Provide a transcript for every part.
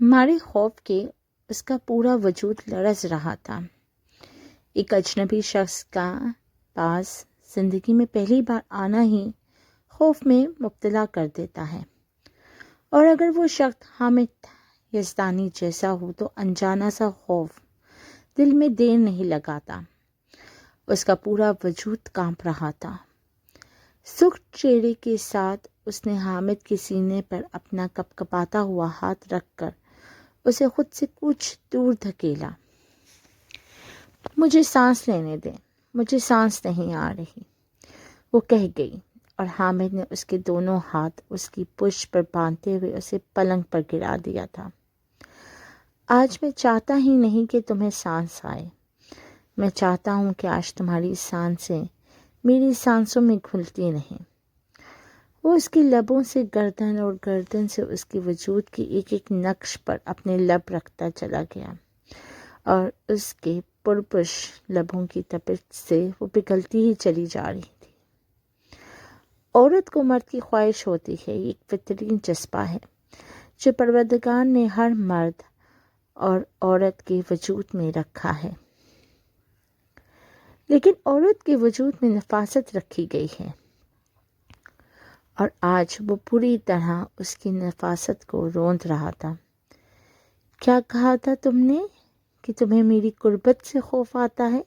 مارے خوف کے اس کا پورا وجود لرز رہا تھا۔ ایک اجنبی شخص کا پاس زندگی میں پہلی بار آنا ہی خوف میں مبتلا کر دیتا ہے، اور اگر وہ شخص حامد یزدانی جیسا ہو تو انجانا سا خوف دل میں دیر نہیں لگاتا۔ اس کا پورا وجود کانپ رہا تھا۔ سرخ چہرے کے ساتھ اس نے حامد کے سینے پر اپنا کپکپاتا ہوا ہاتھ رکھ کر اسے خود سے کچھ دور دھکیلا۔ مجھے سانس لینے دیں، مجھے سانس نہیں آ رہی، وہ کہہ گئی، اور حامد نے اس کے دونوں ہاتھ اس کی پشت پر باندھتے ہوئے اسے پلنگ پر گرا دیا تھا۔ آج میں چاہتا ہی نہیں کہ تمہیں سانس آئے، میں چاہتا ہوں کہ آج تمہاری سانسیں میری سانسوں میں گھلتی نہیں۔ وہ اس کے لبوں سے گردن اور گردن سے اس کے وجود کی ایک ایک نقش پر اپنے لب رکھتا چلا گیا، اور اس کے پرپش لبوں کی تپش سے وہ پگھلتی ہی چلی جا رہی تھی۔ عورت کو مرد کی خواہش ہوتی ہے، یہ ایک فطری جذبہ ہے جو پروردگار نے ہر مرد اور عورت کے وجود میں رکھا ہے، لیکن عورت کے وجود میں نفاست رکھی گئی ہے، اور آج وہ پوری طرح اس کی نفاست کو روند رہا تھا۔ کیا کہا تھا تم نے کہ تمہیں میری قربت سے خوف آتا ہے؟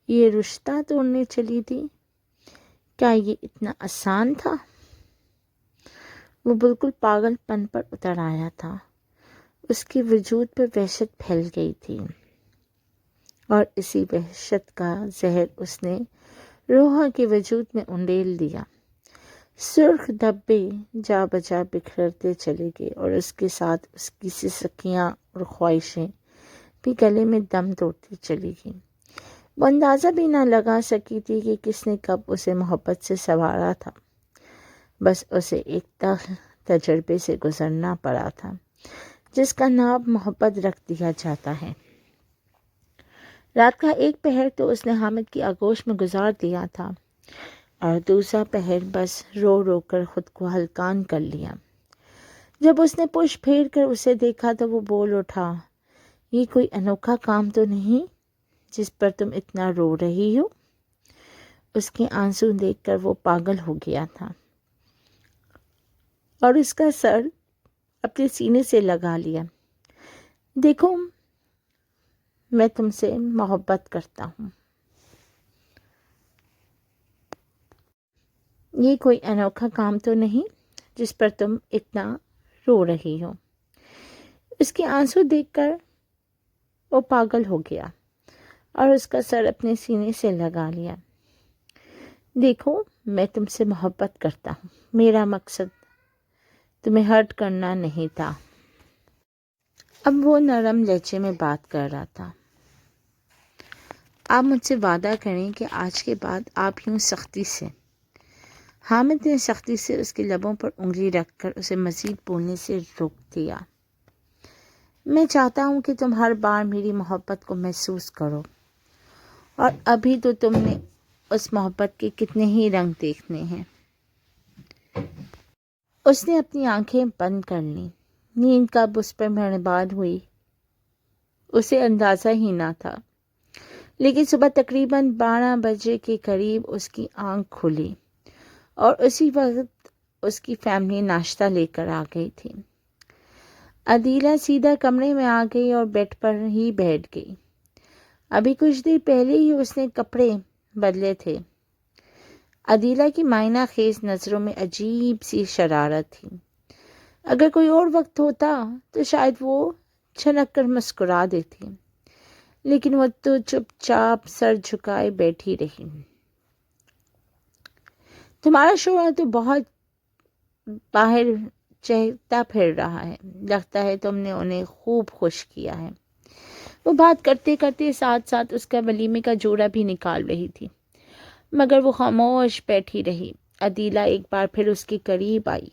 یہ رشتہ توڑنے چلی تھی؟ کیا یہ اتنا آسان تھا؟ وہ بالکل پاگل پن پر اتر آیا تھا۔ اس کے وجود پر وحشت پھیل گئی تھی، اور اسی وحشت کا زہر اس نے روحا کے وجود میں انڈیل دیا۔ سرخ دھبے جا بجا بکھرتے چلے گئے، اور اس کے ساتھ اس کی سسکیاں اور خواہشیں بھی گلے میں دم توڑتی چلی گئیں۔ وہ اندازہ بھی نہ لگا سکی تھی کہ کس نے کب اسے محبت سے سنوارا تھا، بس اسے ایک تجربے سے گزرنا پڑا تھا جس کا نام محبت رکھ دیا جاتا ہے۔ رات کا ایک پہر تو اس نے حامد کی آغوش میں گزار دیا تھا، اور دوسرا پہر بس رو رو کر خود کو ہلکان کر لیا۔ جب اس نے پشت پھیر کر اسے دیکھا تو وہ بول اٹھا، یہ کوئی انوکھا کام تو نہیں جس پر تم اتنا رو رہی ہو؟ اس کے آنسو دیکھ کر وہ پاگل ہو گیا تھا، اور اس کا سر اپنے سینے سے لگا لیا۔ دیکھو، میں تم سے محبت کرتا ہوں، یہ کوئی انوکھا کام تو نہیں جس پر تم اتنا رو رہی ہو۔ اس کے آنسو دیکھ کر وہ پاگل ہو گیا، اور اس کا سر اپنے سینے سے لگا لیا۔ دیکھو، میں تم سے محبت کرتا ہوں، میرا مقصد تمہیں ہرٹ کرنا نہیں تھا۔ اب وہ نرم لہجے میں بات کر رہا تھا۔ آپ مجھ سے وعدہ کریں کہ آج کے بعد آپ یوں سختی سے۔ حامد نے سختی سے اس کے لبوں پر انگلی رکھ کر اسے مزید بولنے سے روک دیا۔ میں چاہتا ہوں کہ تم ہر بار میری محبت کو محسوس کرو، اور ابھی تو تم نے اس محبت کے کتنے ہی رنگ دیکھنے ہیں۔ اس نے اپنی آنکھیں بند کر لیں۔ نیند کب اس پر مہربان ہوئی اسے اندازہ ہی نہ تھا، لیکن صبح تقریباً 12 بجے کے قریب اس کی آنکھ کھلی، اور اسی وقت اس کی فیملی ناشتہ لے کر آ گئی تھی۔ عدیلہ سیدھا کمرے میں آ گئی اور بیڈ پر ہی بیٹھ گئی۔ ابھی کچھ دیر پہلے ہی اس نے کپڑے بدلے تھے۔ عدیلہ کی مائنہ خیز نظروں میں عجیب سی شرارت تھی۔ اگر کوئی اور وقت ہوتا تو شاید وہ چھنک کر مسکرا دیتی، لیکن وہ تو چپ چاپ سر جھکائے بیٹھی رہی۔ تمہارا شوہر تو بہت باہر چہتا پھر رہا ہے، لگتا ہے تم نے انہیں خوب خوش کیا ہے۔ وہ بات کرتے کرتے ساتھ ساتھ اس کا ولیمے کا جوڑا بھی نکال رہی تھی، مگر وہ خاموش بیٹھی رہی۔ عدیلہ ایک بار پھر اس کے قریب آئی،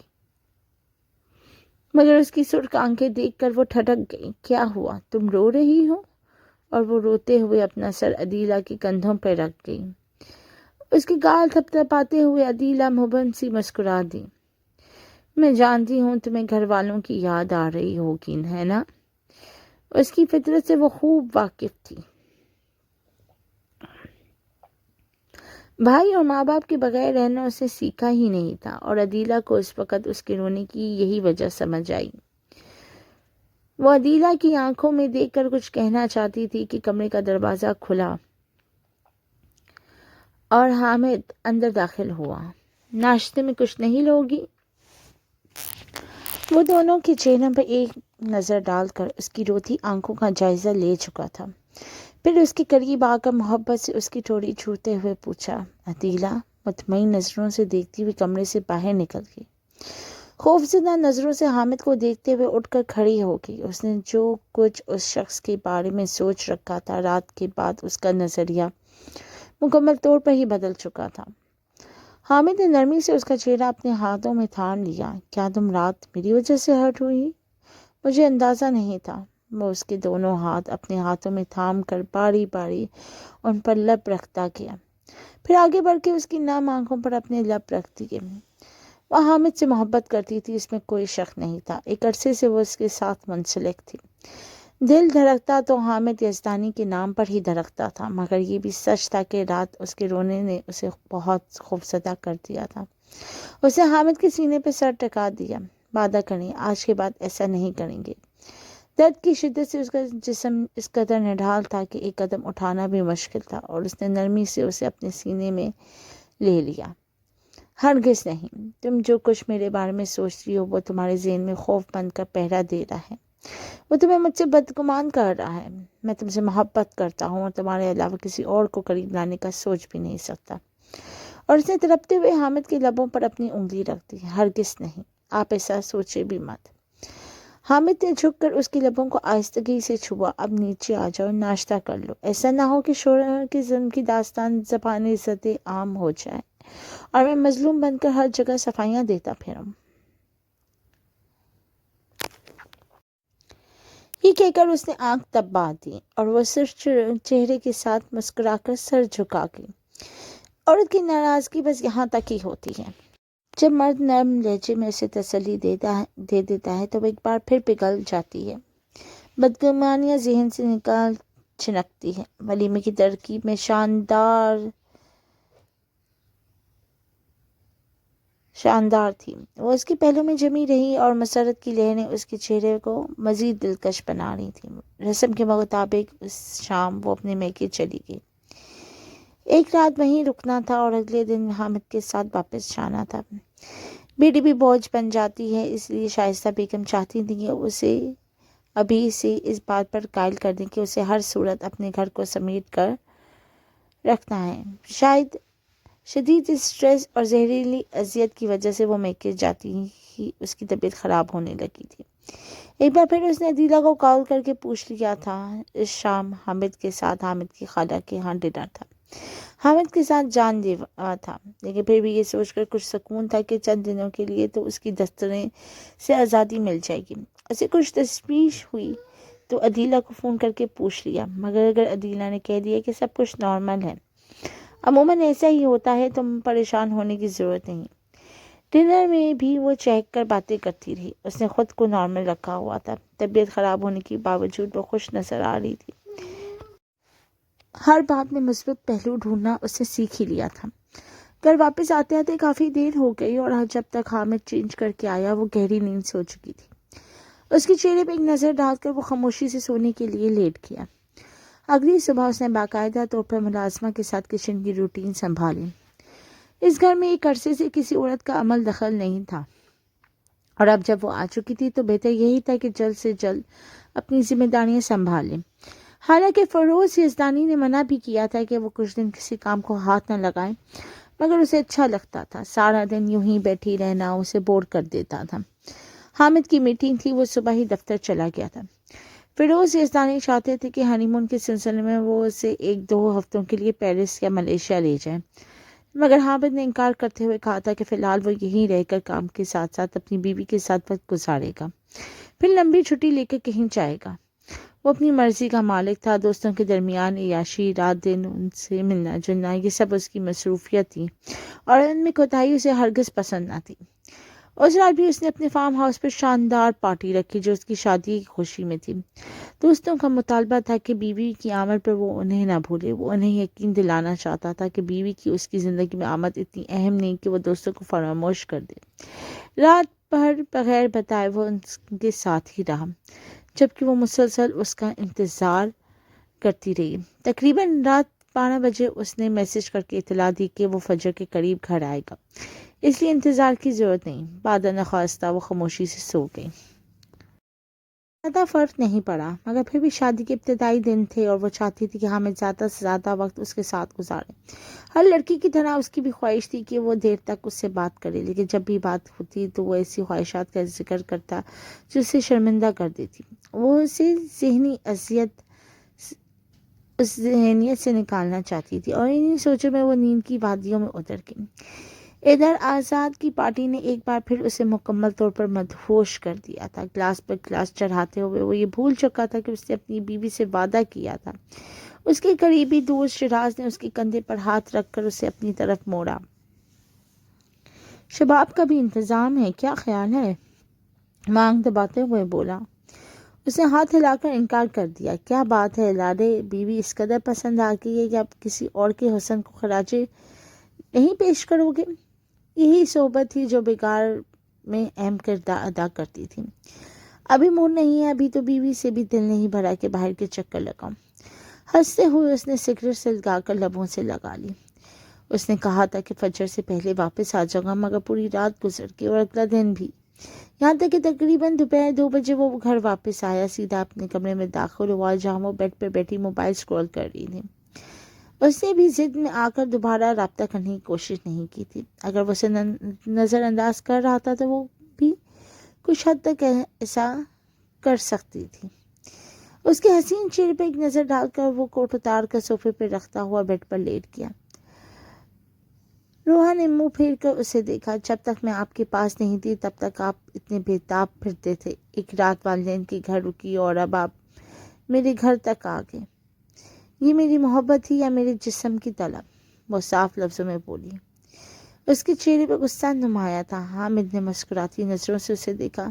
مگر اس کی سرخ آنکھیں دیکھ کر وہ ٹھٹک گئی۔ کیا ہوا، تم رو رہی ہو؟ اور وہ روتے ہوئے اپنا سر عدیلہ کے کندھوں پہ رکھ گئی۔ اس کے گال تھپتھپاتے ہوئے عدیلہ مبہم سی مسکرا دی۔ میں جانتی ہوں تمہیں گھر والوں کی یاد آ رہی ہوگی، ہے نا؟ اس کی فطرت سے وہ خوب واقف تھی۔ بھائی اور ماں باپ کے بغیر رہنا اسے سیکھا ہی نہیں تھا، اور عدیلہ کو اس وقت اس کے رونے کی یہی وجہ سمجھ آئی۔ وہ عدیلہ کی آنکھوں میں دیکھ کر کچھ کہنا چاہتی تھی کہ کمرے کا دروازہ کھلا اور حامد اندر داخل ہوا۔ ناشتے میں کچھ نہیں لوگی؟ وہ دونوں کے چہروں پر ایک نظر ڈال کر اس کی روتی آنکھوں کا جائزہ لے چکا تھا، پھر اس کے قریب آ کر محبت سے اس کی ٹھوڑی چھوتے ہوئے پوچھا۔ عدیلہ مطمئن نظروں سے دیکھتی ہوئی کمرے سے باہر نکل گئی۔ خوفزدہ نظروں سے حامد کو دیکھتے ہوئے اٹھ کر کھڑی ہو گئی۔ اس نے جو کچھ اس شخص کے بارے میں سوچ رکھا تھا، رات کے بعد اس کا نظریہ مکمل طور پر ہی بدل چکا تھا۔ حامد نے نرمی سے اس کا چہرہ اپنے ہاتھوں میں تھام لیا۔ کیا تم رات میری وجہ سے ہرٹ ہوئی؟ مجھے اندازہ نہیں تھا۔ وہ اس کے دونوں ہاتھ اپنے ہاتھوں میں تھام کر باری باری ان پر لب رکھتا گیا، پھر آگے بڑھ کے اس کی نم آنکھوں پر اپنے لب رکھ دیے۔ وہ حامد سے محبت کرتی تھی، اس میں کوئی شک نہیں تھا۔ ایک عرصے سے وہ اس کے ساتھ منسلک تھی۔ دل دھڑکتا تو حامد یزدانی کے نام پر ہی دھڑکتا تھا، مگر یہ بھی سچ تھا کہ رات اس کے رونے نے اسے بہت خوفزدہ کر دیا تھا۔ اس نے حامد کے سینے پہ سر ٹکا دیا۔ وعدہ کریں آج کے بعد ایسا نہیں کریں گے۔ درد کی شدت سے اس کا جسم اس قدر نڈھال تھا کہ ایک قدم اٹھانا بھی مشکل تھا، اور اس نے نرمی سے اسے اپنے سینے میں لے لیا۔ ہرگز نہیں، تم جو کچھ میرے بارے میں سوچتی ہو وہ تمہارے ذہن میں خوف بن کر پہرا دے رہا ہے۔ وہ تمہیں مجھ سے بدگمان کر رہا ہے۔ میں تم سے محبت کرتا ہوں اور تمہارے علاوہ کسی اور کو قریب لانے کا سوچ بھی نہیں سکتا۔ اور اس نے تڑپتے ہوئے حامد کے لبوں پر اپنی انگلی رکھ دی۔ ہرگز نہیں، آپ ایسا سوچے بھی مت۔ حامد نے جھک کر اس کے لبوں کو آہستگی سے چھوا۔ اب نیچے آ جاؤ، ناشتہ کر لو۔ ایسا نہ ہو کہ شوہر کی ظلم کی داستان زبان عزت عام ہو جائے اور میں مظلوم بن کر ہر جگہ صفائیاں دیتا پھروں۔ یہ کہہ کر اس نے آنکھ دبا دی اور وہ صرف چہرے کے ساتھ مسکرا کر سر جھکا گئی۔ عورت کی ناراضگی بس یہاں تک ہی ہوتی ہے۔ جب مرد نرم لہجے میں اسے تسلی دے دیتا ہے تو وہ ایک بار پھر پگھل جاتی ہے۔ بدگمانیاں ذہن سے نکال چھنکتی ہے۔ ولیمے کی ترکیب میں شاندار تھی۔ وہ اس کے پہلو میں جمی رہی اور مسرت کی لہریں اس کے چہرے کو مزید دلکش بنا رہی تھیں۔ رسم کے مطابق اس شام وہ اپنے میکے چلی گئی۔ ایک رات وہیں رکنا تھا اور اگلے دن حامد کے ساتھ واپس جانا تھا۔ بیٹی بھی بوجھ بن جاتی ہے، اس لیے شائستہ بیگم چاہتی تھی کہ اسے ابھی سے اس بات پر قائل کر دیں کہ اسے ہر صورت اپنے گھر کو سمیٹ کر رکھنا ہے۔ شاید شدید اسٹریس اور زہریلی اذیت کی وجہ سے وہ میکے جاتی ہی اس کی طبیعت خراب ہونے لگی تھی۔ ایک بار پھر اس نے عدیلہ کو کال کر کے پوچھ لیا تھا۔ اس شام حامد کے ساتھ حامد کی خالہ کے ہاں ڈنر تھا۔ حامد کے ساتھ جان لیوا تھا، لیکن پھر بھی یہ سوچ کر کچھ سکون تھا کہ چند دنوں کے لیے تو اس کی دفتریں سے آزادی مل جائے گی۔ اسے کچھ تشویش ہوئی تو عدیلہ کو فون کر کے پوچھ لیا، مگر اگر عدیلہ نے کہہ دیا کہ سب کچھ نارمل ہے، عموماً ایسا ہی ہوتا ہے، تم پریشان ہونے کی ضرورت نہیں۔ ڈنر میں بھی وہ چہک کر باتیں کرتی رہی۔ اس نے خود کو نارمل رکھا ہوا تھا، طبیعت خراب ہونے کے باوجود وہ خوش نظر آ رہی تھی۔ ہر بات میں مثبت پہلو ڈھونڈنا اس نے سیکھ ہی لیا تھا۔ گھر واپس آتے آتے کافی دیر ہو گئی اور جب تک حامد چینج کر کے آیا وہ گہری نیند سو چکی تھی۔ اس کے چہرے پہ ایک نظر ڈال کر وہ خاموشی سے سونے کے لیے لیٹ گیا۔ اگلی صبح اس نے باقاعدہ طور پر ملازمہ کے ساتھ کچن کی روٹین سنبھالی۔ اس گھر میں ایک عرصے سے کسی عورت کا عمل دخل نہیں تھا، اور اب جب وہ آ چکی تھی تو بہتر یہی تھا کہ جلد سے جلد اپنی ذمہ داریاں سنبھال لیں۔ حالانکہ فیروز یزدانی نے منع بھی کیا تھا کہ وہ کچھ دن کسی کام کو ہاتھ نہ لگائیں، مگر اسے اچھا لگتا تھا۔ سارا دن یوں ہی بیٹھی رہنا اسے بور کر دیتا تھا۔ حامد کی میٹنگ تھی، وہ صبح ہی دفتر چلا گیا تھا۔ فیروز یزدانی چاہتے تھے کہ ہنی مون کے سلسلے میں وہ اسے 1-2 ہفتوں کے لیے پیرس یا ملیشیا لے جائیں، مگر حامد نے انکار کرتے ہوئے کہا تھا کہ فی الحال وہ یہیں رہ کر کام کے ساتھ ساتھ اپنی بیوی کے ساتھ وقت گزارے گا، پھر لمبی چھٹی لے کر کہیں جائے گا۔ وہ اپنی مرضی کا مالک تھا۔ دوستوں کے درمیان عیاشی، رات دن ان سے ملنا جلنا، یہ سب اس کی مصروفیت تھی اور ان میں کوتاہی اسے ہرگز پسند نہ تھی۔ اس رات بھی اس نے اپنے فارم ہاؤس پر شاندار پارٹی رکھی جو اس کی شادی کی خوشی میں تھی۔ دوستوں کا مطالبہ تھا کہ بیوی کی آمد پر وہ انہیں نہ بھولے۔ وہ انہیں یقین دلانا چاہتا تھا کہ بیوی کی اس کی زندگی میں آمد اتنی اہم نہیں کہ وہ دوستوں کو فراموش کر دے۔ رات بھر بغیر بتائے وہ ان کے ساتھ ہی رہا، جبکہ وہ مسلسل اس کا انتظار کرتی رہی۔ تقریباً رات 12 بجے اس نے میسج کر کے اطلاع دی کہ وہ فجر کے قریب گھر آئے گا، اس لیے انتظار کی ضرورت نہیں۔ بعد نخواستہ وہ خاموشی سے سو گئی۔ زیادہ فرق نہیں پڑا، مگر پھر بھی شادی کے ابتدائی دن تھے اور وہ چاہتی تھی کہ حامد زیادہ سے زیادہ وقت اس کے ساتھ گزارے۔ ہر لڑکی کی طرح اس کی بھی خواہش تھی کہ وہ دیر تک اس سے بات کرے، لیکن جب بھی بات ہوتی تو وہ ایسی خواہشات کا ذکر کرتا جو اسے شرمندہ کر دیتی۔ وہ اسے ذہنی اذیت اس ذہنیت سے نکالنا چاہتی تھی، اور انہی سوچوں میں وہ نیند کی وادیوں میں اتر گئی۔ ادھر آزاد کی پارٹی نے ایک بار پھر اسے مکمل طور پر مدہوش کر دیا تھا۔ گلاس پر گلاس چڑھاتے ہوئے وہ یہ بھول چکا تھا کہ اس نے اپنی بیوی سے وعدہ کیا تھا۔ اس کے قریبی دوست شراز نے اس کے کندھے پر ہاتھ رکھ کر اسے اپنی طرف موڑا۔ شباب کا بھی انتظام ہے، کیا خیال ہے؟ مانگ دباتے ہوئے بولا۔ اس نے ہاتھ ہلا کر انکار کر دیا۔ کیا بات ہے لاڈے، بیوی اس قدر پسند آ گئی ہے کہ اب کسی اور کے حسن کو خراج نہیں پیش کرو گے؟ یہی صحبت تھی جو بگاڑ میں اہم کردار ادا کرتی تھی۔ ابھی موڈ نہیں ہے، ابھی تو بیوی سے بھی دل نہیں بھرا کہ باہر کے چکر لگاؤں۔ ہنستے ہوئے اس نے سگریٹ سلگا کر لبوں سے لگا لی۔ اس نے کہا تھا کہ فجر سے پہلے واپس آ جاؤں گا، مگر پوری رات گزر گئی اور اگلا دن بھی، یہاں تک کہ تقریباً دوپہر 2 بجے وہ گھر واپس آیا، سیدھا اپنے کمرے میں داخل ہوا جہاں وہ بیڈ پر بیٹھی موبائل سکرول کر رہی تھی۔ اس نے بھی ضد میں آ کر دوبارہ رابطہ کرنے کی کوشش نہیں کی تھی۔ اگر وہ اسے نظر انداز کر رہا تھا تو وہ بھی کچھ حد تک ایسا کر سکتی تھی۔ اس کے حسین چہرے پر ایک نظر ڈال کر وہ کوٹ اتار کر صوفے پر رکھتا ہوا بیڈ پر لیٹ گیا۔ روحا نے منہ پھیر کر اسے دیکھا۔ جب تک میں آپ کے پاس نہیں تھی تب تک آپ اتنے بے تاب پھرتے تھے۔ ایک رات والدین کے گھر رکی اور اب آپ میرے گھر تک آ گئے۔ یہ میری محبت تھی یا میرے جسم کی طلب؟ وہ صاف لفظوں میں بولی۔ اس کے چہرے پر غصہ نمایاں تھا۔ حامد نے مسکراتی نظروں سے اسے دیکھا۔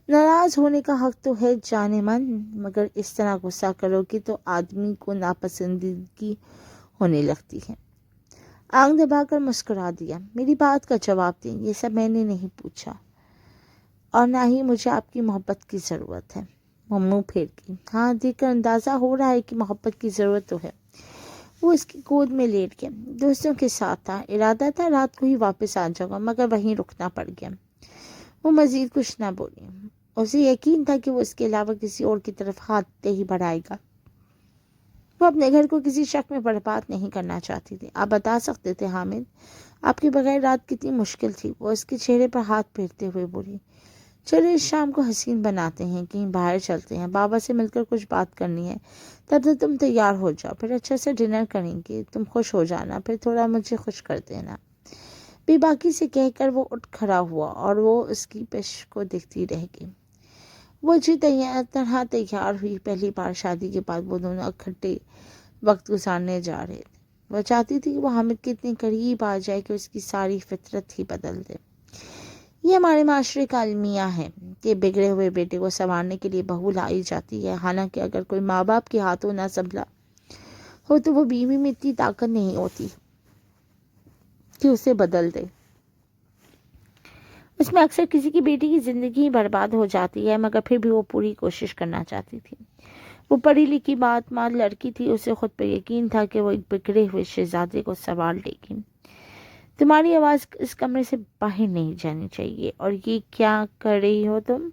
ناراض ہونے کا حق تو ہے جانے من، مگر اس طرح غصہ کرو گی تو آدمی کو ناپسندیدگی ہونے لگتی ہے۔ آنکھ دبا کر مسکرا دیا۔ میری بات کا جواب دیں، یہ سب میں نے نہیں پوچھا، اور نہ ہی مجھے آپ کی محبت کی ضرورت ہے۔ وہ منہ پھیر گئی۔ ہاں، دیکھ کر اندازہ ہو رہا ہے کہ محبت کی ضرورت تو ہے۔ وہ اس کی گود میں لیٹ گیا۔ دوستوں کے ساتھ تھا، ارادہ تھا رات کو ہی واپس آ جاؤں گا، مگر وہیں رکنا پڑ گیا۔ وہ مزید کچھ نہ بولی۔ اسے یقین تھا کہ وہ اس کے علاوہ کسی اور کی طرف ہاتھ نہیں بڑھائے گا۔ وہ اپنے گھر کو کسی شک میں برباد نہیں کرنا چاہتی تھی۔ آپ بتا سکتے تھے حامد، آپ کے بغیر رات کتنی مشکل تھی؟ وہ اس کے چہرے پر ہاتھ پھیرتے ہوئے بولی۔ چلو اس شام کو حسین بناتے ہیں، کہیں باہر چلتے ہیں، بابا سے مل کر کچھ بات کرنی ہے۔ تب تک تم تیار ہو جاؤ، پھر اچھا سے ڈنر کریں گے، تم خوش ہو جانا، پھر تھوڑا مجھے خوش کر دینا۔ بے باکی سے کہہ کر وہ اٹھ کھڑا ہوا اور وہ اس کی پیش کو دیکھتی رہ گئی۔ وہ اچھی طرح تیار ہوئی۔ پہلی بار شادی کے بعد وہ دونوں اکٹھے وقت گزارنے جا رہے تھے۔ وہ چاہتی تھی کہ وہ حامد کے اتنے قریب آ جائے کہ اس کی ساری فطرت ہی بدل دے۔ یہ ہمارے معاشرے کا المیہ ہے کہ بگڑے ہوئے بیٹے کو سنوارنے کے لیے بہو لائی جاتی ہے، حالانکہ اگر کوئی ماں باپ کے ہاتھوں نہ سنبھلا ہو تو وہ بیوی میں اتنی طاقت نہیں ہوتی کہ اسے بدل دے۔ اس میں اکثر کسی کی بیٹی کی زندگی ہی برباد ہو جاتی ہے، مگر پھر بھی وہ پوری کوشش کرنا چاہتی تھی۔ وہ پڑھی لکھی بات ماں لڑکی تھی، اسے خود پر یقین تھا کہ وہ ایک بگڑے ہوئے شہزادے کو سنوار لے گی۔ تمہاری آواز اس کمرے سے باہر نہیں جانی چاہیے۔ اور یہ کیا کر رہی ہو تم؟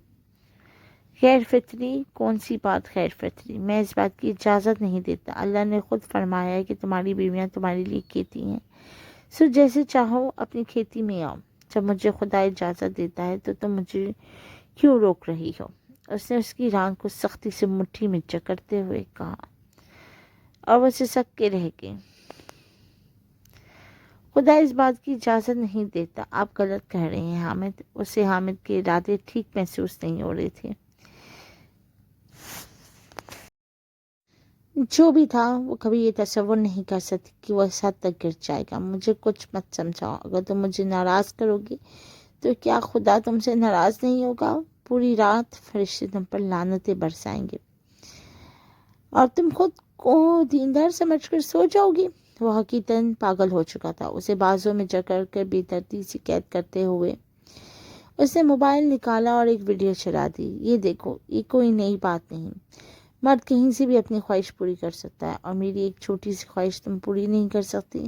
غیر فطری؟ کون سی بات غیر فطری؟ میں اس بات کی اجازت نہیں دیتا۔ اللہ نے خود فرمایا ہے کہ تمہاری بیویاں تمہارے لیے کھیتی ہیں، سو جیسے چاہو اپنی کھیتی میں آؤ۔ جب مجھے خدا اجازت دیتا ہے تو تم مجھے کیوں روک رہی ہو؟ اس نے اس کی ران کو سختی سے مٹھی میں جکڑتے ہوئے کہا، اور وہ سسک کے رہ گئی۔ خدا اس بات کی اجازت نہیں دیتا۔ آپ غلط کہہ رہے ہیں حامد۔ اسے حامد کے ارادے ٹھیک محسوس نہیں ہو رہے تھے۔ جو بھی تھا، وہ کبھی یہ تصور نہیں کر سکتی کہ وہ اس حد تک گر جائے گا۔ مجھے کچھ مت سمجھاؤ، اگر تم مجھے ناراض کرو گی تو کیا خدا تم سے ناراض نہیں ہوگا؟ پوری رات فرشتے تم پر لعنتیں برسائیں گے اور تم خود کو دیندار سمجھ کر سو جاؤ گی۔ وہ حقیقتاً پاگل ہو چکا تھا۔ اسے بازوں میں جکڑ کر بے ترتیب سے قید کرتے ہوئے اس نے موبائل نکالا اور ایک ویڈیو چلا دی۔ یہ دیکھو، یہ کوئی نئی بات نہیں، مرد کہیں سے بھی اپنی خواہش پوری کر سکتا ہے، اور میری ایک چھوٹی سی خواہش تم پوری نہیں کر سکتی۔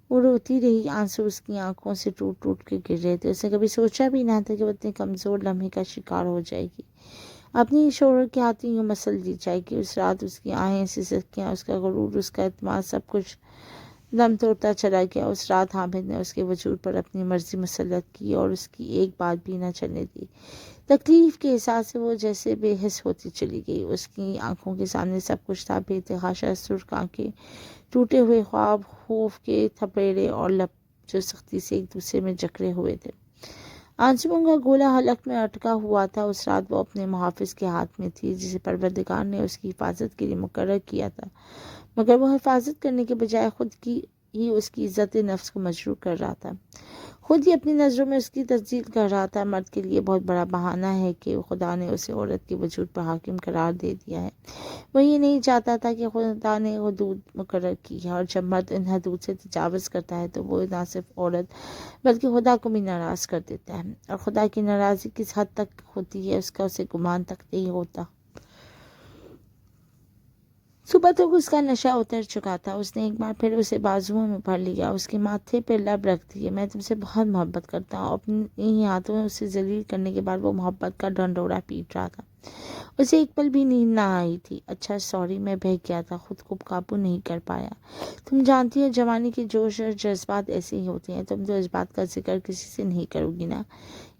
وہ روتی رہی، آنسو اس کی آنکھوں سے ٹوٹ ٹوٹ کے گر رہے تھے۔ اس نے کبھی سوچا بھی نہ تھا کہ وہ اتنے کمزور لمحے کا شکار ہو جائے گی، اپنی شوہر کے ہاتھ یوں مسل دی جائے گی۔ اس رات اس کی آہیں سسکیاں، اس کا غرور، اس کا اعتماد، سب کچھ دم توڑتا چلا گیا۔ اس رات حامد نے اس کے وجود پر اپنی مرضی مسلط کی اور اس کی ایک بات بھی نہ چلنے دی۔ تکلیف کے احساس سے وہ جیسے بے حس ہوتی چلی گئی۔ اس کی آنکھوں کے سامنے سب کچھ تھا، بے تحاشا سرخ آنکھیں، ٹوٹے ہوئے خواب، خوف کے تھپیڑے اور لب جو سختی سے ایک دوسرے میں جکڑے ہوئے تھے۔ آنسوؤں کا گولا حلق میں اٹکا ہوا تھا۔ اس رات وہ اپنے محافظ کے ہاتھ میں تھی جسے پروردگار نے اس کی حفاظت کے لیے مقرر کیا تھا، مگر وہ حفاظت کرنے کے بجائے خود کی ہی اس کی عزت نفس کو مجروح کر رہا تھا، خود ہی اپنی نظروں میں اس کی تجزیہ کر رہا تھا۔ مرد کے لیے بہت بڑا بہانہ ہے کہ خدا نے اسے عورت کے وجود پر حاکم قرار دے دیا ہے۔ وہ یہ نہیں چاہتا تھا کہ خدا نے حدود مقرر کی ہے، اور جب مرد ان حدود سے تجاوز کرتا ہے تو وہ نہ صرف عورت بلکہ خدا کو بھی ناراض کر دیتا ہے، اور خدا کی ناراضی کس حد تک ہوتی ہے اس کا اسے گمان تک نہیں ہوتا۔ صبح تک اس کا نشہ اتر چکا تھا۔ اس نے ایک بار پھر اسے بازوؤں میں پڑھ لیا، اس کے ماتھے پہ لب رکھ دیے۔ میں تم سے بہت محبت کرتا ہوں۔ اپنی ہی ہاتھوں میں اسے ذلیل کرنے کے بعد وہ محبت کا ڈنڈورا پیٹ رہا تھا۔ اسے ایک پل بھی نیند نہ آئی تھی۔ اچھا سوری، میں بہک گیا تھا، خود کو قابو نہیں کر پایا۔ تم جانتی ہو جوانی کے جوش اور جذبات ایسے ہی ہوتے ہیں۔ تم تو اس بات کا ذکر کسی سے نہیں کرو گی نا؟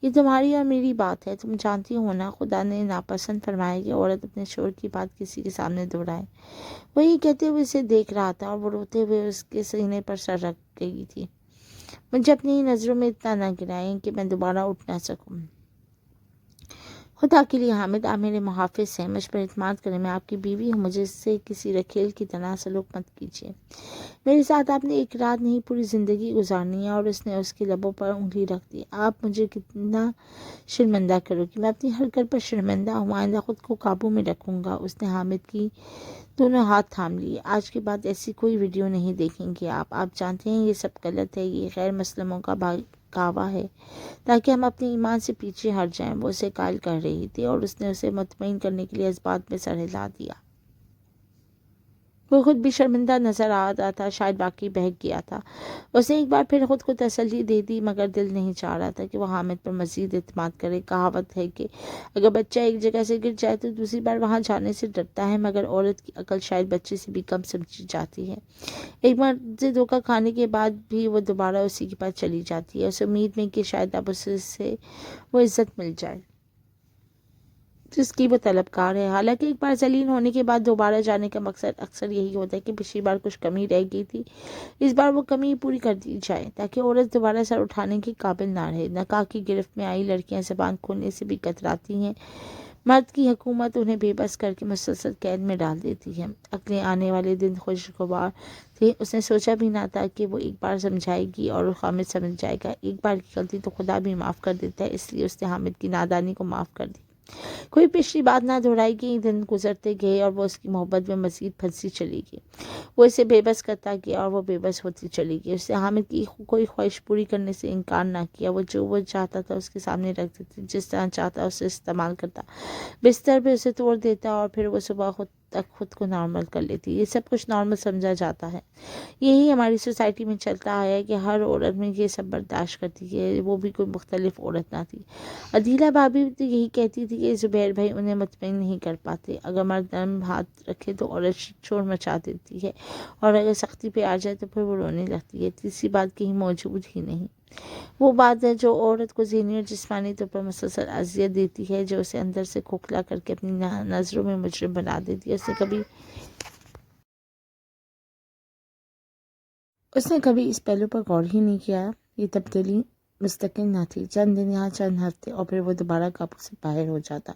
یہ تمہاری اور میری بات ہے۔ تم جانتی ہو نا، خدا نے ناپسند فرمایا کہ عورت اپنے شوہر کی بات کسی کے سامنے دہرائے۔ وہ یہ کہتے ہوئے اسے دیکھ رہا تھا اور وہ روتے ہوئے اس کے سینے پر سر رکھ گئی تھی۔ مجھے اپنی ہی نظروں میں اتنا نہ گرائیں کہ میں دوبارہ اٹھ نہ سکوں۔ خدا کے لیے حامد، آپ میرے محافظ ہیں، مجھ پر اعتماد کریں، میں آپ کی بیوی ہوں، مجھے سے کسی رکھیل کی طرح سلوک مت کیجیے۔ میرے ساتھ آپ نے ایک رات نہیں پوری زندگی گزارنی ہے۔ اور اس نے اس کے لبوں پر انگلی رکھ دی۔ آپ مجھے کتنا شرمندہ کرو گی، میں اپنی حرکت پر شرمندہ ہوں، آئندہ خود کو قابو میں رکھوں گا۔ اس نے حامد کی دونوں ہاتھ تھام لیے۔ آج کے بعد ایسی کوئی ویڈیو نہیں دیکھیں گے آپ جانتے ہیں یہ سب غلط ہے، یہ غیر مسلموں کا کعوہ ہے تاکہ ہم اپنے ایمان سے پیچھے ہٹ جائیں۔ وہ اسے قائل کر رہی تھی اور اس نے اسے مطمئن کرنے کے لیے اس بات میں سر ہلا دیا۔ وہ خود بھی شرمندہ نظر آ رہا تھا، شاید واقعی بہک گیا تھا۔ اس نے ایک بار پھر خود کو تسلی دے دی، مگر دل نہیں چاہ رہا تھا کہ وہ حامد پر مزید اعتماد کرے۔ کہاوت ہے کہ اگر بچہ ایک جگہ سے گر جائے تو دوسری بار وہاں جانے سے ڈرتا ہے، مگر عورت کی عقل شاید بچے سے بھی کم سمجھی جاتی ہے۔ ایک مرد سے دھوکہ کھانے کے بعد بھی وہ دوبارہ اسی کے پاس چلی جاتی ہے، اس امید میں کہ شاید اب اسے سے وہ عزت مل جائے جس کی وہ طلبگار ہے۔ حالانکہ ایک بار ذلیل ہونے کے بعد دوبارہ جانے کا مقصد اکثر یہی ہوتا ہے کہ پچھلی بار کچھ کمی رہ گئی تھی، اس بار وہ کمی پوری کر دی جائے تاکہ عورت دوبارہ سر اٹھانے کی قابل نہ رہے۔ نکاح کی گرفت میں آئی لڑکیاں زبان کھولنے سے بھی کتراتی ہیں۔ مرد کی حکومت انہیں بے بس کر کے مسلسل قید میں ڈال دیتی ہے۔ اگلے آنے والے دن خوشگوار تھے۔ اس نے سوچا بھی نہ تھا کہ وہ ایک بار سمجھائے گی اور حامد سمجھ جائے گا۔ ایک بار کی غلطی تو خدا بھی معاف کر دیتا ہے، اس لیے اس نے حامد کی نادانی کو معاف کر دی۔ کوئی پچھلی بات نہ دہرائی گئی۔ دن گزرتے گئے اور وہ اس کی محبت میں مزید پھنستی چلی گئی۔ وہ اسے بے بس کرتا گیا اور وہ بے بس ہوتی چلی گئی۔ اس نے حامد کی کوئی خواہش پوری کرنے سے انکار نہ کیا۔ وہ جو چاہتا تھا اس کے سامنے رکھ دیتی، جس طرح چاہتا اسے استعمال کرتا، بستر پہ اسے توڑ دیتا، اور پھر وہ صبح خود کو نارمل کر لیتی۔ یہ سب کچھ نارمل سمجھا جاتا ہے۔ یہی ہماری سوسائٹی میں چلتا آیا ہے کہ ہر عورت میں یہ سب برداشت کرتی ہے، وہ بھی کوئی مختلف عورت نہ تھی۔ عدیلہ بھابھی تو یہی کہتی تھی کہ زبیر بھائی انہیں مطمئن نہیں کر پاتے، اگر مرد نرم ہاتھ رکھے تو عورت شور مچا دیتی ہے، اور اگر سختی پہ آ جائے تو پھر وہ رونے لگتی ہے۔ تیسری بات کہیں موجود ہی نہیں۔ وہ بات ہے جو عورت کو ذہنی اور جسمانی طور پر مسلسل اذیت دیتی ہے، جو اسے اندر سے کھوکھلا کر کے اپنی نظروں میں مجرم بنا دیتی ہے۔ اس نے کبھی اس پہلو پر غور ہی نہیں کیا۔ یہ تبدیلی مستقل نہ تھی، چند دن یا چند ہفتے اور پھر وہ دوبارہ قابو سے باہر ہو جاتا۔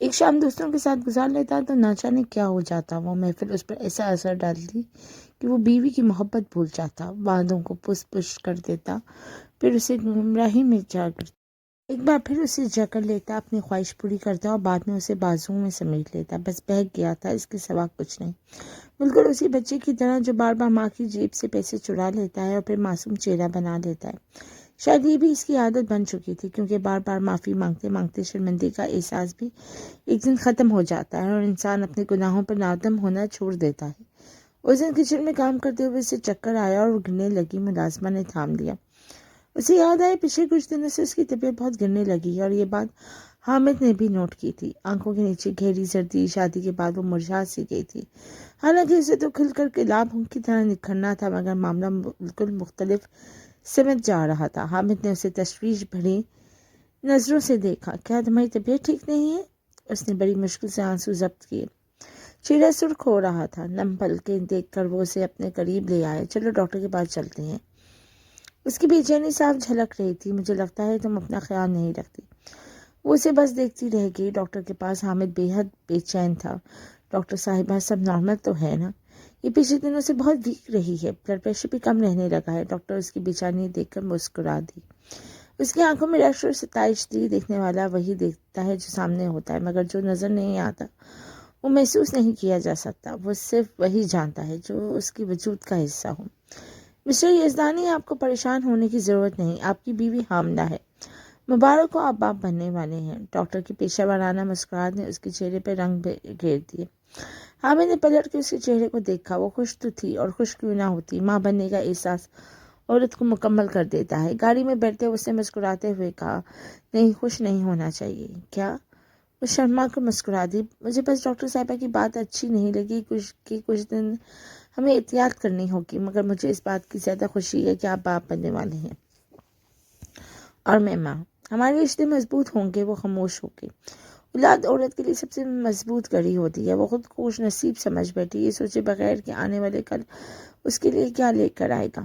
ایک شام دوستوں کے ساتھ گزار لیتا تو نہ جانے کیا ہو جاتا، وہ محفل اس پر ایسا اثر ڈالتی کہ وہ بیوی کی محبت بھول جاتا، وعدوں کو پش کر دیتا، پھر اسے گمراہی میں جا کرتا، ایک بار پھر اسے جکڑ لیتا، اپنی خواہش پوری کرتا اور بعد میں اسے بازوؤں میں سمیٹ لیتا۔ بس بہک گیا تھا، اس کے سوا کچھ نہیں، بالکل اسی بچے کی طرح جو بار بار ماں کی جیب سے پیسے چرا لیتا ہے اور پھر معصوم چہرہ بنا دیتا ہے۔ شاید یہ بھی اس کی عادت بن چکی تھی، کیونکہ بار بار معافی مانگتے مانگتے شرمندگی کا احساس بھی ایک دن ختم ہو جاتا ہے اور انسان اپنے گناہوں پر نادم ہونا چھوڑ دیتا ہے۔ اس دن کچن میں کام کرتے ہوئے اسے چکر آیا اور وہ گرنے لگی۔ ملازمہ نے تھام لیا۔ اسے یاد آیا پچھلے کچھ دنوں سے اس کی طبیعت بہت گرنے لگی اور یہ بات حامد نے بھی نوٹ کی تھی۔ آنکھوں کے نیچے گہری زردی، شادی کے بعد وہ مرجھا سی گئی تھی۔ حالانکہ اسے تو کھل کر گلاب کی طرح نکھرنا تھا، مگر معاملہ بالکل مختلف سمت جا رہا تھا۔ حامد نے اسے تشویش بھری نظروں سے دیکھا۔ کیا تمہاری طبیعت ٹھیک نہیں ہے؟ اس نے بڑی مشکل سے آنسو ضبط کیے، چہرہ سرخ ہو رہا تھا۔ نم پلکیں دیکھ کر وہ اسے اپنے قریب لے آئے۔ چلو ڈاکٹر کے پاس چلتے ہیں۔ اس کی بے چینی صاف جھلک رہی تھی۔ مجھے لگتا ہے تم اپنا خیال نہیں رکھتی۔ وہ اسے بس دیکھتی رہ گئی۔ ڈاکٹر کے پاس حامد بے حد بے چین تھا۔ ڈاکٹر صاحبہ سب نارمل تو ہے نا؟ یہ پچھلے دنوں سے بہت ویک رہی ہے، بلڈ پریشر بھی کم رہنے لگا ہے۔ ڈاکٹر اس کی بے چینی دیکھ کر مسکرا دی۔ اس کی آنکھوں میں رشک اور ستائش تھی۔ دیکھنے والا وہی دیکھتا ہے جو سامنے ہوتا ہے، مگر جو نظر نہیں آتا وہ محسوس نہیں کیا جا سکتا۔ وہ صرف وہی جانتا ہے جو اس کی وجود کا حصہ ہو۔ مسٹر یزدانی، آپ کو پریشان ہونے کی ضرورت نہیں، آپ کی بیوی حاملہ ہے۔ مبارک ہو، آپ باپ بننے والے ہیں۔ ڈاکٹر کی پیشہ ورانہ مسکراہٹ نے اس کے چہرے پہ رنگ گھیر دیے۔ حامد نے پلٹ کے اس کے چہرے کو دیکھا۔ وہ خوش تو تھی، اور خوش کیوں نہ ہوتی، ماں بننے کا احساس عورت کو مکمل کر دیتا ہے۔ گاڑی میں بیٹھتے اس نے مسکراتے ہوئے کہا، نہیں، خوش نہیں ہونا چاہیے۔ کیا؟ وہ شرما کر مسکرا دی۔ مجھے بس ڈاکٹر صاحبہ کی بات اچھی نہیں لگی کہ کچھ دن ہمیں احتیاط کرنی ہوگی، مگر مجھے اس بات کی زیادہ خوشی ہے کہ آپ باپ بننے والے ہیں اور میں ماں۔ ہمارے رشتے مضبوط ہوں گے۔ وہ خاموش ہو گئی۔ اولاد عورت کے لیے سب سے مضبوط کڑی ہوتی ہے۔ وہ خود کو خوش نصیب سمجھ بیٹھی، یہ سوچے بغیر کہ آنے والے کل اس کے لیے کیا لے کر آئے گا۔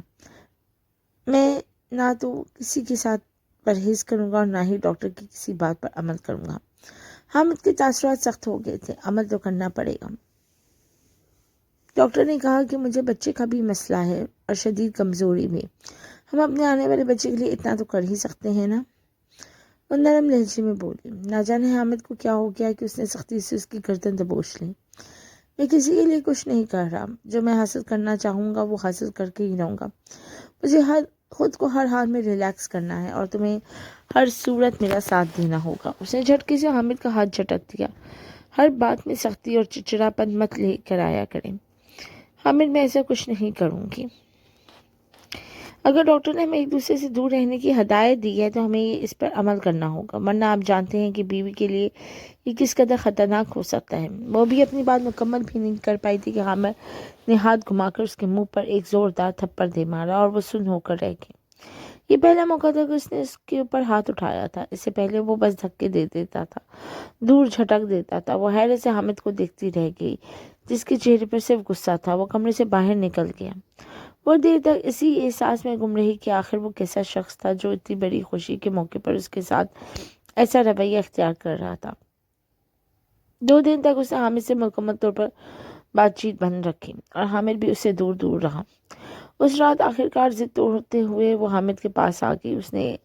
میں نہ تو کسی کے ساتھ پرہیز کروں گا اور نہ ہی ڈاکٹر کی کسی بات پر عمل کروں گا۔ حامد کے تاثرات سخت ہو گئے تھے۔ عمل تو کرنا پڑے گا۔ ڈاکٹر نے کہا کہ مجھے بچے کا بھی مسئلہ ہے اور شدید کمزوری بھی۔ ہم اپنے آنے والے بچے کے لیے اتنا تو کر ہی سکتے ہیں نا؟ وہ نرم لہجے میں بولی۔ نہ جانے حامد کو کیا ہو گیا کہ اس نے سختی سے اس کی گردن دبوچ لی۔ میں کسی کے لیے کچھ نہیں کر رہا۔ جو میں حاصل کرنا چاہوں گا وہ حاصل کر کے ہی رہوں گا۔ مجھے خود کو ہر حال میں ریلیکس کرنا ہے اور تمہیں ہر صورت میرا ساتھ دینا ہوگا۔ اس نے جھٹکے سے حامد کا ہاتھ جھٹک دیا۔ ہر بات میں سختی اور چڑچڑاپن مت لے کر آیا کریں۔ حامد، میں ایسا کچھ نہیں کروں گی۔ اگر ڈاکٹر نے ہمیں ایک دوسرے سے دور رہنے کی ہدایت دی ہے تو ہمیں اس پر عمل کرنا ہوگا، ورنہ آپ جانتے ہیں کہ بیوی کے لیے یہ کس قدر خطرناک ہو سکتا ہے۔ وہ بھی اپنی بات مکمل بھی نہیں کر پائی تھی کہ حامد نے ہاتھ گھما کر اس کے منہ پر ایک زوردار تھپڑ دے مارا اور وہ سن ہو کر رہ گئی۔ یہ پہلا موقع تھا کہ اس نے اس کے اوپر ہاتھ اٹھایا تھا۔ اس سے پہلے وہ بس دھکے دے دیتا تھا، دور جھٹک دیتا تھا۔ وہ حیرت سے حامد کو دیکھتی رہ گئی، جس کے چہرے پر صرف غصہ تھا۔ وہ کمرے سے باہر نکل گیا۔ بہت دیر تک اسی احساس میں گم رہی کہ آخر وہ کیسا شخص تھا جو اتنی بڑی خوشی کے موقع پر اس کے ساتھ ایسا رویہ اختیار کر رہا تھا۔ 2 دن تک اس نے حامد سے مکمل طور پر بات چیت بند رکھی اور حامد بھی اس سے دور دور رہا۔ اس رات آخرکار ضد توڑتے ہوئے وہ حامد کے پاس آ گئی۔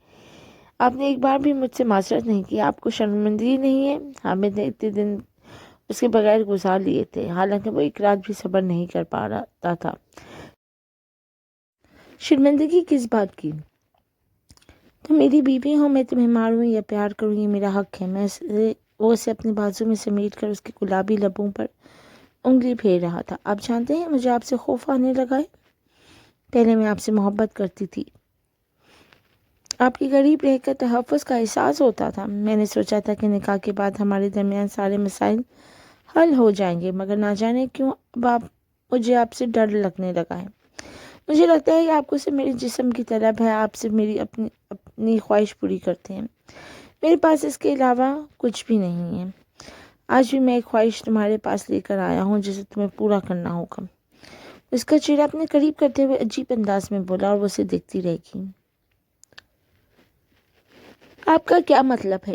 آپ نے ایک بار بھی مجھ سے معذرت نہیں کی، آپ کو شرمندگی نہیں ہے؟ حامد نے اتنے دن اس کے بغیر گزار لیے تھے، حالانکہ وہ ایک رات بھی صبر نہیں کر پا رہا تھا۔ شرمندگی کس بات کی؟ تم میری بیوی ہو، میں تمہیں ماروں یا پیار کروں یہ میرا حق ہے۔ وہ اسے اپنے بازو میں سمیٹ کر اس کے گلابی لبوں پر انگلی پھیر رہا تھا۔ آپ جانتے ہیں مجھے آپ سے خوف آنے لگا ہے۔ پہلے میں آپ سے محبت کرتی تھی، آپ کے قریب رہ کر تحفظ کا احساس ہوتا تھا۔ میں نے سوچا تھا کہ نکاح کے بعد ہمارے درمیان سارے مسائل حل ہو جائیں گے، مگر نہ جانے کیوں اب مجھے آپ سے ڈر لگنے لگا ہے۔ مجھے لگتا ہے کہ آپ کو صرف میرے جسم کی طلب ہے، آپ صرف میری اپنی خواہش پوری کرتے ہیں۔ میرے پاس اس کے علاوہ کچھ بھی نہیں ہے۔ آج بھی میں ایک خواہش تمہارے پاس لے کر آیا ہوں جسے تمہیں پورا کرنا ہوگا۔ اس کا چہرہ اپنے قریب کرتے ہوئے عجیب انداز میں بولا اور وہ اسے دیکھتی رہ گئی۔ آپ کا کیا مطلب ہے؟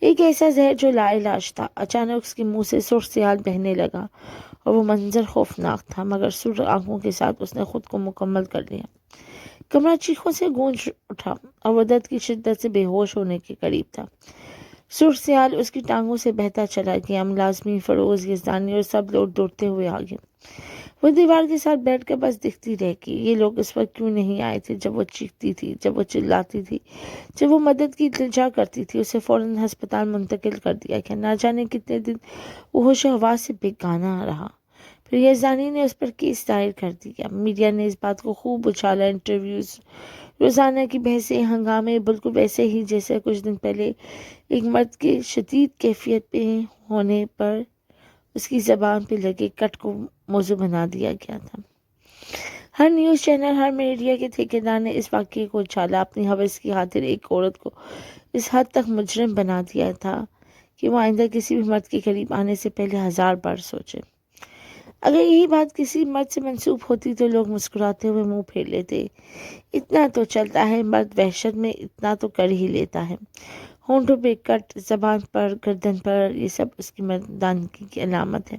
ایک ایسا زہر جو لا علاج تھا۔ اچانک اس کے منہ سے سرخ سیال بہنے لگا اور وہ منظر خوفناک تھا، مگر سرخ آنکھوں کے ساتھ اس نے خود کو مکمل کر لیا۔ کمرہ چیخوں سے گونج اٹھا اور وہ درد کی شدت سے بے ہوش ہونے کے قریب تھا۔ سرخ سیال اس کی ٹانگوں سے بہتا چلا گیا۔ ملازمین، فروز، یزدانی اور سب لوگ دوڑتے ہوئے آگے۔ وہ دیوار کے ساتھ بیٹھ کر بس دیکھتی رہ گئی۔ یہ لوگ اس وقت کیوں نہیں آئے تھے جب وہ چیختی تھی، جب وہ چلاتی تھی، جب وہ مدد کی التجا کرتی تھی؟ اسے فوراً ہسپتال منتقل کر دیا گیا۔ نہ جانے کتنے دن وہ ہوش و حواس سے بیگانہ رہا۔ پھر یزدانی نے اس پر کیس دائر کر دیا۔ میڈیا نے اس بات کو خوب اچھالا۔ انٹرویوز، روزانہ کی بحثیں، ہنگامے، بالکل ویسے ہی جیسے کچھ دن پہلے ایک مرد کے شدید کیفیت پہ ہونے پر اس کی زبان پہ لگے کٹ کو موضوع بنا دیا گیا تھا۔ ہر نیوز چینل، ہر میڈیا کے ٹھیکیدار نے اس واقعے کو اچھالا۔ اپنی حوث کی خاطر ایک عورت کو اس حد تک مجرم بنا دیا تھا کہ وہ آئندہ کسی بھی مرد کے قریب آنے سے پہلے 1000 بار سوچے۔ اگر یہی بات کسی مرد سے منسوب ہوتی تو لوگ مسکراتے ہوئے منہ پھیر لیتے۔ اتنا تو چلتا ہے، مرد وحشت میں اتنا تو کر ہی لیتا ہے۔ ہونٹوں پہ کٹ، زبان پر، گردن پر، یہ سب اس کی مردانگی کی علامت ہے۔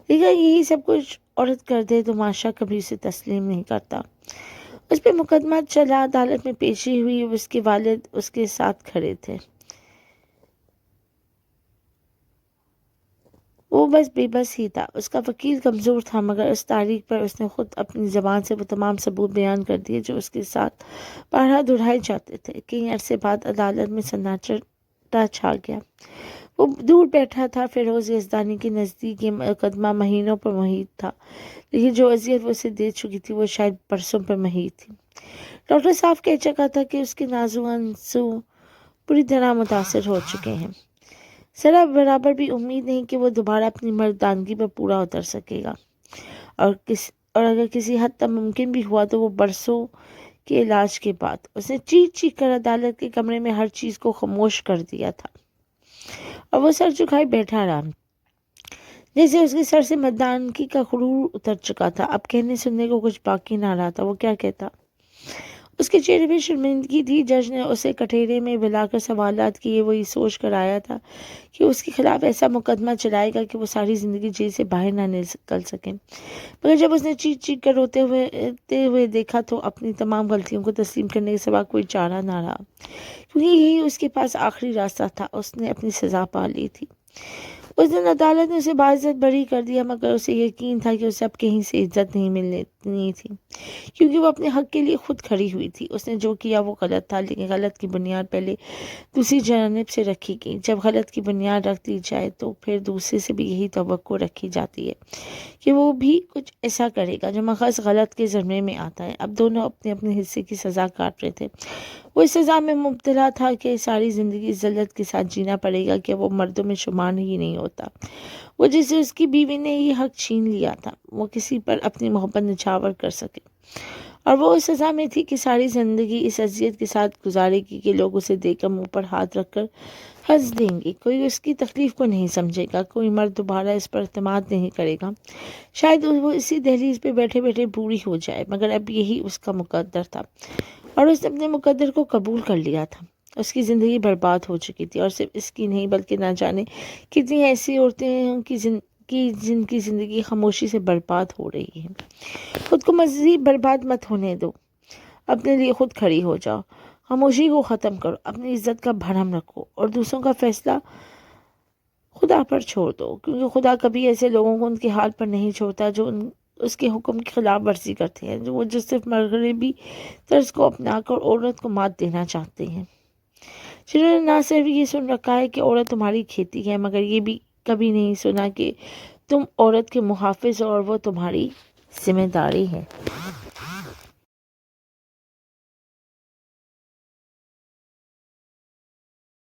لیکن یہی سب کچھ عورت کر دے تو معاشرہ کبھی اسے تسلیم نہیں کرتا۔ اس پہ مقدمہ چلا، عدالت میں پیشی ہوئی، اس کے والد اس کے ساتھ کھڑے تھے۔ وہ بس بے بس ہی تھا۔ اس کا وکیل کمزور تھا، مگر اس تاریخ پر اس نے خود اپنی زبان سے وہ تمام ثبوت بیان کر دیے جو اس کے ساتھ بارہا دہرائے جاتے تھے۔ کئی عرصے بعد عدالت میں سناٹا چھا گیا۔ وہ دور بیٹھا تھا۔ فیروز یزدانی کے نزدیک یہ مقدمہ مہینوں پر محیط تھا، لیکن جو اذیت وہ اسے دے چکی تھی وہ شاید برسوں پر محیط تھی۔ ڈاکٹر صاحب کہہ چکا تھا کہ اس کے نازو انسو پوری طرح متاثر ہو چکے ہیں۔ ذرا برابر بھی امید نہیں کہ وہ دوبارہ اپنی مردانگی پر پورا اتر سکے گا، اور اگر کسی حد تک ممکن بھی ہوا تو وہ برسوں کے علاج کے بعد۔ اس نے چیخ چیخ کر عدالت کے کمرے میں ہر چیز کو خاموش کر دیا تھا، اور وہ سر جھکائے بیٹھا رہا، جیسے اس کے سر سے مردانگی کا غرور اتر چکا تھا۔ اب کہنے سننے کو کچھ باقی نہ رہا تھا۔ وہ کیا کہتا؟ اس کے چہرے پہ شرمندگی تھی۔ جج نے اسے کٹہرے میں بلا کر سوالات کیے۔ وہ یہ سوچ کر آیا تھا کہ اس کے خلاف ایسا مقدمہ چلائے گا کہ وہ ساری زندگی جیل سے باہر نہ نکل سکیں، مگر جب اس نے چیخ چیخ کر روتے ہوئے دیکھا تو اپنی تمام غلطیوں کو تسلیم کرنے کے سوا کوئی چارہ نہ رہا، کیونکہ یہی اس کے پاس آخری راستہ تھا۔ اس نے اپنی سزا پا لی تھی۔ اس دن عدالت نے اسے باعزت بری کر دیا، مگر اسے یقین تھا کہ اسے اب کہیں سے عزت نہیں ملنی تھی، کیونکہ وہ اپنے حق کے لیے خود کھڑی ہوئی تھی۔ اس نے جو کیا وہ غلط تھا، لیکن غلط کی بنیاد پہلے دوسری جانب سے رکھی گئی۔ جب غلط کی بنیاد رکھ دی جائے تو پھر دوسرے سے بھی یہی توقع رکھی جاتی ہے کہ وہ بھی کچھ ایسا کرے گا جو محض غلط کے زمرے میں آتا ہے۔ اب دونوں اپنے اپنے حصے کی سزا کاٹ رہے تھے۔ وہ اس سزا میں مبتلا تھا کہ ساری زندگی ذلت کے ساتھ جینا پڑے گا کہ وہ مردوں میں شمار ہی نہیں ہوتا، وہ جسے اس کی بیوی نے یہ حق چھین لیا تھا وہ کسی پر اپنی محبت نچھاور کر سکے، اور وہ اس سزا میں تھی کہ ساری زندگی اس اذیت کے ساتھ گزارے گی کہ لوگ اسے دیکھ کر منہ پر ہاتھ رکھ کر ہنس دیں گے۔ کوئی اس کی تکلیف کو نہیں سمجھے گا، کوئی مرد دوبارہ اس پر اعتماد نہیں کرے گا، شاید وہ اسی دہلیز پہ بیٹھے بیٹھے بوڑھی ہو جائے، مگر اب یہی اس کا مقدر تھا، اور اس نے اپنے مقدر کو قبول کر لیا تھا۔ اس کی زندگی برباد ہو چکی تھی، اور صرف اس کی نہیں بلکہ نہ جانے کتنی ایسی عورتیں ہیں جن کی زندگی خاموشی سے برباد ہو رہی ہے۔ خود کو مزید برباد مت ہونے دو، اپنے لیے خود کھڑی ہو جاؤ، خاموشی کو ختم کرو، اپنی عزت کا بھرم رکھو، اور دوسروں کا فیصلہ خدا پر چھوڑ دو، کیونکہ خدا کبھی ایسے لوگوں کو ان کے حال پر نہیں چھوڑتا جو اس کے حکم کی خلاف ورزی کرتے ہیں، جو صرف مغربی طرز کو اپنا کر عورت کو مات دینا چاہتے ہیں، جنہوں نے نہ صرف یہ سن رکھا ہے کہ عورت تمہاری کھیتی ہے، مگر یہ بھی کبھی نہیں سنا کہ تم عورت کے محافظ ہو اور وہ تمہاری ذمہ داری ہے۔